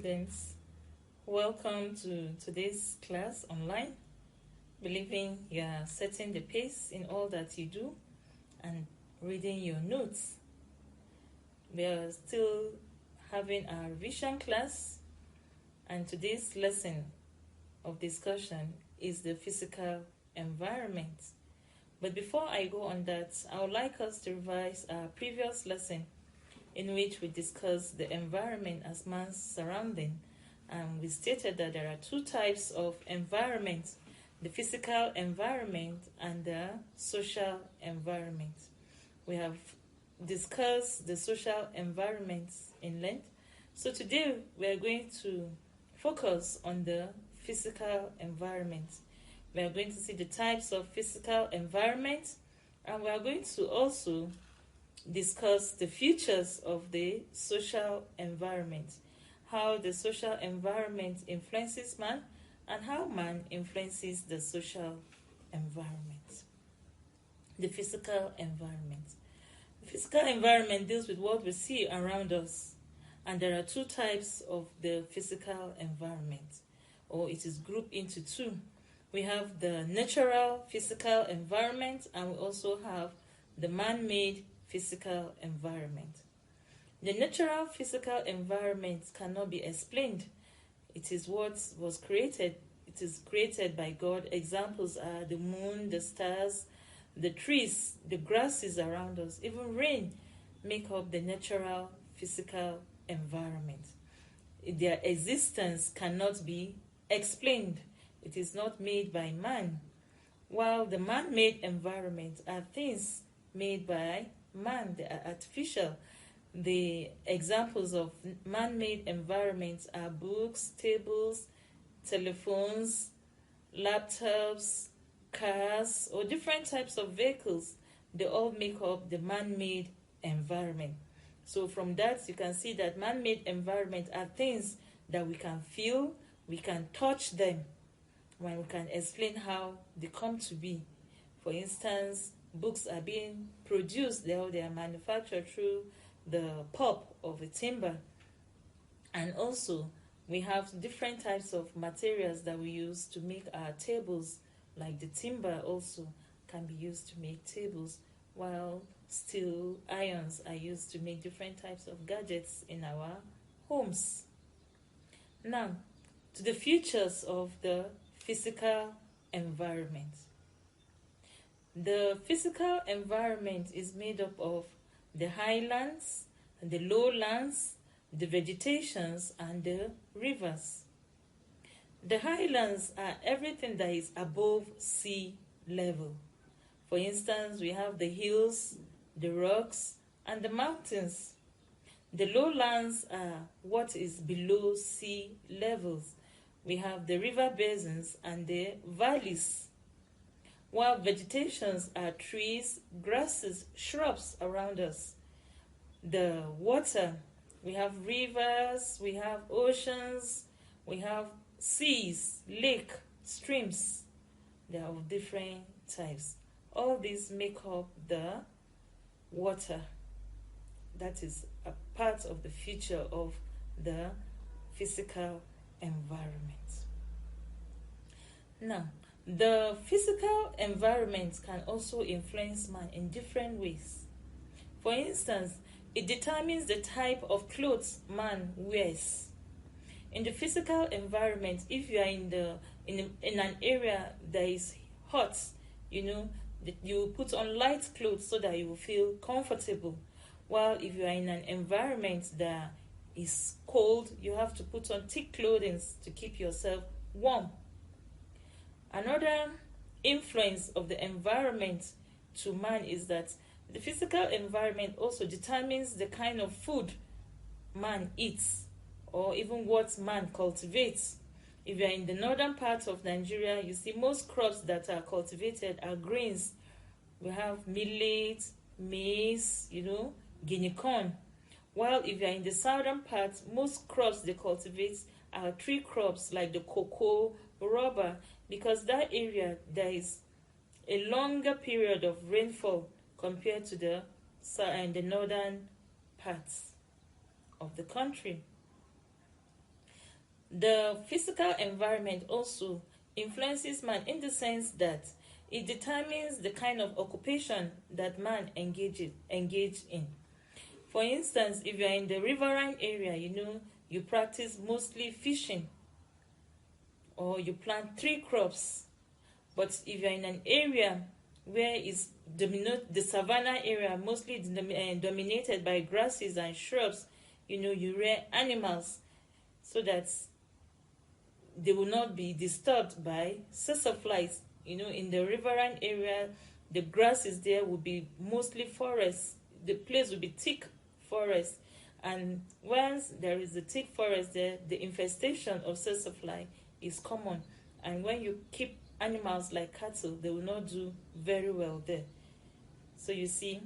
students. Welcome to today's class online. Believing you are setting the pace in all that you do and reading your notes. We are still having our revision class, and today's lesson of discussion is the physical environment. But before I go on that, I would like us to revise our previous lesson in which we discussed the environment as man's surrounding. And we stated that there are two types of environment: the physical environment and the social environment. We have discussed the social environment in length. So today we are going to focus on the physical environment. We are going to see the types of physical environment, and we are going to also discuss the features of the social environment, how the social environment influences man, and how man influences the social environment. The physical environment. The physical environment deals with what we see around us, and there are two types of the physical environment, or it is grouped into two. We have the natural physical environment, and we also have the man-made physical environment. The natural physical environment cannot be explained. It is what was created. It is created by God. Examples are the moon, the stars, the trees, the grasses around us, even rain make up the natural physical environment. Their existence cannot be explained. It is not made by man. While the man-made environment are things made by man, they are artificial. The examples of man-made environments are books, tables, telephones, laptops, cars, or different types of vehicles. They all make up the man-made environment. So from that, you can see that man-made environment are things that we can feel, we can touch them, when we can explain how they come to be. For instance, books are being produced, they are manufactured through the pulp of a timber. And also, we have different types of materials that we use to make our tables, like the timber also can be used to make tables, while steel irons are used to make different types of gadgets in our homes. Now, to the features of the physical environment. The physical environment is made up of the highlands, the lowlands, the vegetations, and the rivers. The highlands are everything that is above sea level. For instance, we have the hills, the rocks, and the mountains. The lowlands are what is below sea levels. We have the river basins and the valleys. While vegetations are trees, grasses, shrubs around us. The water, we have rivers, we have oceans, we have seas, lake, streams. They are of different types. All these make up the water. That is a part of the feature of the physical environment. Now, the physical environment can also influence man in different ways. For instance, it determines the type of clothes man wears. In the physical environment, if you are in an area that is hot, you put on light clothes so that you will feel comfortable. While if you are in an environment that is cold, you have to put on thick clothing to keep yourself warm. Another influence of the environment to man is that the physical environment also determines the kind of food man eats, or even what man cultivates. If you are in the northern part of Nigeria, you see most crops that are cultivated are grains. We have millet, maize, guinea corn. While if you are in the southern part, most crops they cultivate are tree crops like the cocoa, rubber, because that area there is a longer period of rainfall compared to the northern parts of the country. The physical environment also influences man in the sense that it determines the kind of occupation that man engage in. For instance, if you're in the riverine area, you practice mostly fishing or you plant 3 crops. But if you're in an area where the savanna area, mostly dominated by grasses and shrubs, you rear animals so that they will not be disturbed by sassaflies. In the riverine area, the grasses there will be mostly forest. The place will be thick forest. And once there is a thick forest there, the infestation of sassafly is common. And when you keep animals like cattle, they will not do very well there. So you see,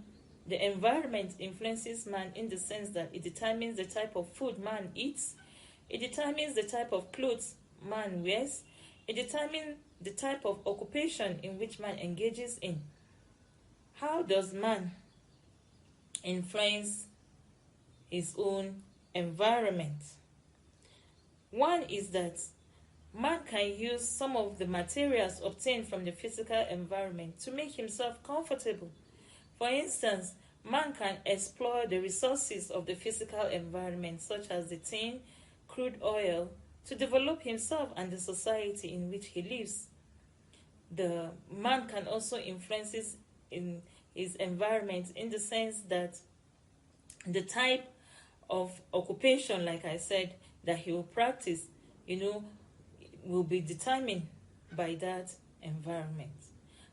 the environment influences man in the sense that it determines the type of food man eats, it determines the type of clothes man wears, it determines the type of occupation in which man engages in. How does man influence his own environment? One is that man can use some of the materials obtained from the physical environment to make himself comfortable. For instance, man can explore the resources of the physical environment, such as the tin, crude oil, to develop himself and the society in which he lives. The man can also influence in his environment in the sense that the type of occupation, like I said, that he will practice, will be determined by that environment.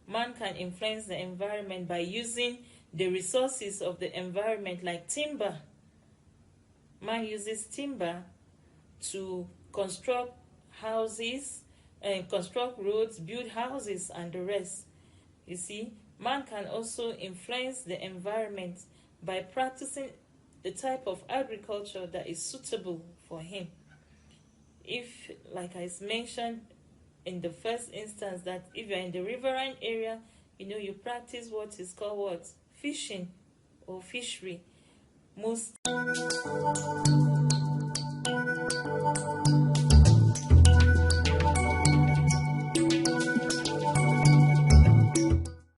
Man can influence the environment by using the resources of the environment, like timber. Man uses timber to construct houses, construct roads, build houses, and the rest. You see, man can also influence the environment by practicing the type of agriculture that is suitable for him. If, like I mentioned in the first instance, that if you're in the riverine area, you practice what is called fishing or fishery. Most